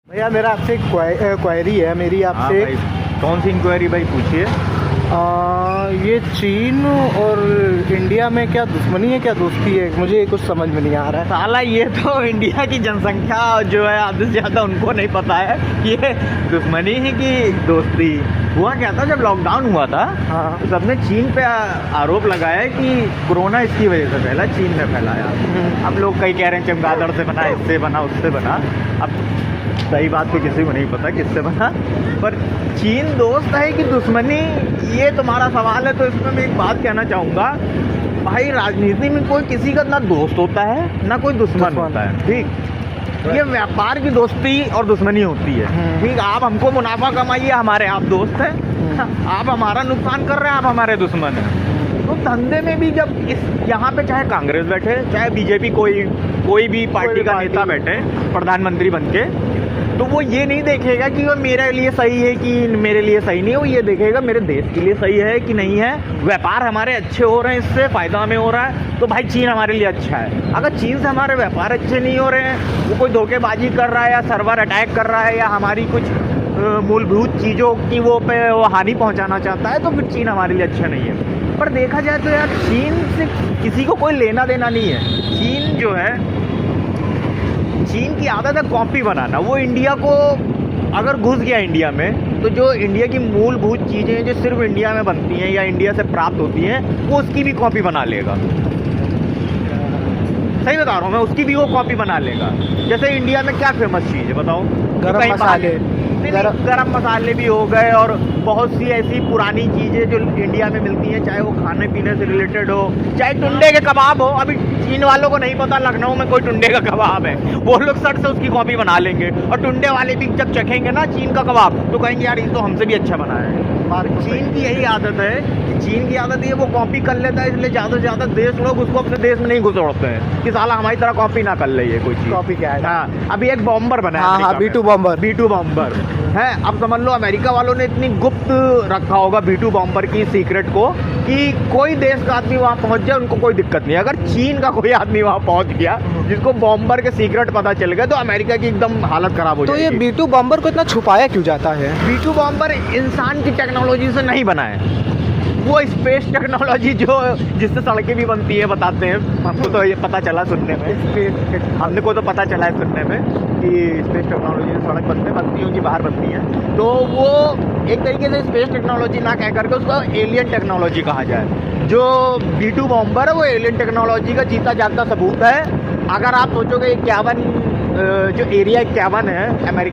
भैया मेरा आपसे एक क्वेरी है मेरी हाँ आपसे। भाई, कौन सी इंक्वायरी भाई, पूछिए। ये चीन और इंडिया में क्या दुश्मनी है, क्या दोस्ती है? मुझे ये कुछ समझ में नहीं आ रहा है। साला ये तो इंडिया की जनसंख्या जो है आधे से ज़्यादा उनको नहीं पता है ये दुश्मनी है कि दोस्ती। हुआ क्या था, जब लॉकडाउन हुआ था हाँ। तो सबने चीन पे आरोप लगाया कि कोरोना इसकी वजह से फैला, चीन ने फैलाया। अब लोग कई कह रहे हैं चमगादड़ से बना, इससे बना, उससे बना। अब सही बात तो किसी को नहीं पता किससे बना, पर चीन दोस्त है कि दुश्मनी, ये तुम्हारा सवाल है। तो इसमें मैं एक बात कहना चाहूँगा भाई, राजनीति में कोई किसी का ना दोस्त होता है ना कोई दुश्मन होता है, ठीक। ये व्यापार की दोस्ती और दुश्मनी होती है, ठीक। आप हमको मुनाफा कमाइए, हमारे आप दोस्त हैं। आप हमारा नुकसान कर रहे हैं, आप हमारे दुश्मन हैं। तो धंधे में भी जब इस यहाँ पे चाहे कांग्रेस बैठे, चाहे बीजेपी, कोई भी पार्टी का नेता बैठे प्रधानमंत्री बन के, तो वो ये नहीं देखेगा कि वो मेरे लिए सही है कि मेरे लिए सही नहीं है। वो ये देखेगा मेरे देश के लिए सही है कि नहीं है, व्यापार हमारे अच्छे हो रहे हैं, इससे फ़ायदा हमें हो रहा है, तो भाई चीन हमारे लिए अच्छा है। अगर चीन से हमारे व्यापार अच्छे नहीं हो रहे हैं, वो कोई धोखेबाजी कर रहा है या सर्वर अटैक कर रहा है या हमारी कुछ मूलभूत चीज़ों की वो हानि पहुँचाना चाहता है, तो फिर चीन हमारे लिए अच्छा नहीं है। पर देखा जाए तो यार, चीन से किसी को कोई लेना देना नहीं है। चीन जो है, चीन की आदत है कॉपी बनाना। वो इंडिया को अगर घुस गया इंडिया में, तो जो इंडिया की मूलभूत चीज़ें जो सिर्फ इंडिया में बनती हैं या इंडिया से प्राप्त होती हैं, वो उसकी भी कॉपी बना लेगा। सही बता रहा हूँ मैं, उसकी भी वो कॉपी बना लेगा। जैसे इंडिया में क्या फेमस चीज़ है बताओ? गरम मसाले। गरम मसाले भी हो गए, और बहुत सी ऐसी पुरानी चीज़ें जो इंडिया में मिलती हैं, चाहे वो खाने पीने से रिलेटेड हो, चाहे टुंडे के कबाब हो। अभी चीन वालों को नहीं पता लखनऊ में कोई टुंडे का कबाब है, वो लोग सट से उसकी कॉपी बना लेंगे। और टुंडे वाले भी जब चखेंगे ना चीन का कबाब, तो कहेंगे यार ये तो हमसे भी अच्छा बना है। चीन की यही आदत है कि चीन की आदत ये वो कॉपी कर लेता है, इसलिए ज़्यादा से ज़्यादा देश लोग उसको अपने देश में नहीं घुसोड़ते हैं कि साला हमारी तरह कॉपी ना कर ले ये कोई चीज़। कॉपी क्या है? हाँ, अभी एक बॉम्बर बना है। हाँ, B2 बॉम्बर। B2 बॉम्बर है। अब समझ लो अमेरिका वालों ने इतनी गुप्त रखा होगा B2 बॉम्बर की सीक्रेट को कि कोई देश का आदमी वहाँ पहुँच जाए उनको कोई दिक्कत नहीं। अगर चीन का कोई आदमी वहाँ पहुँच गया जिसको बॉम्बर के सीक्रेट पता चल गया, तो अमेरिका की एकदम हालत खराब हो जाएगी। तो ये B2 बॉम्बर को इतना छुपाया क्यों जाता है? B2 बॉम्बर इंसान की टेक्नोलॉजी से नहीं बना है, वो स्पेस टेक्नोलॉजी जो जिससे सड़कें भी बनती है, बताते हैं हमको तो ये पता चला सुनने में, हमने को तो पता चला है सुनने में कि स्पेस टेक्नोलॉजी से सड़क बनती होगी, बाहर बनती है। तो वो एक तरीके से स्पेस टेक्नोलॉजी ना कह करके उसको एलियन टेक्नोलॉजी कहा जाए। जो B2 बॉम्बर है वो एलियन टेक्नोलॉजी का जीता जागता सबूत है। अगर आप सोचोगे 51 जो एरिया 51 है अमेरिका